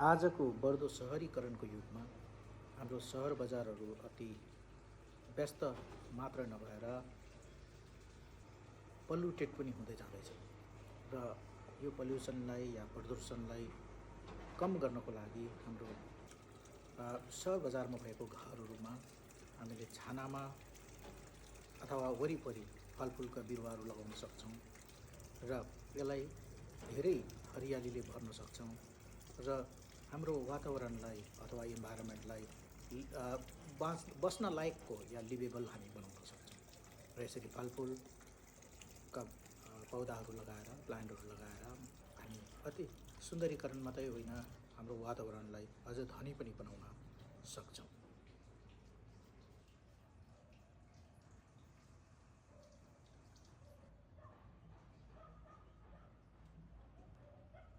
आजको बढ्दो सहरीकरणको युगमा हाम्रो सहर बजारहरू अति व्यस्त मात्र नभएर पल्युटेड पनि हुँदै जाँदैछ र यो पल्युसनलाई या प्रदूषणलाई कम गर्नको लागि हाम्रो सहर बजारमा भएको घरहरूमा हामीले छानामा अथवा वरिपरि फलफुलका बिरुवाहरू लगाउन सक्छौँ र यसलाई धेरै हरियालीले भर्न सक्छौँ र हाम्रो वातावरणलाई अथवा इन्भाइरोमेन्टलाई बस्न लायकको या लिभेबल हामी बनाउन सक्छौँ र यसरी फलफुलका पौधाहरू लगाएर प्लान्टहरू लगाएर हामी अति सुन्दरीकरण मात्रै होइन हाम्रो वातावरणलाई अझ धनी पनि बनाउन सक्छौँ।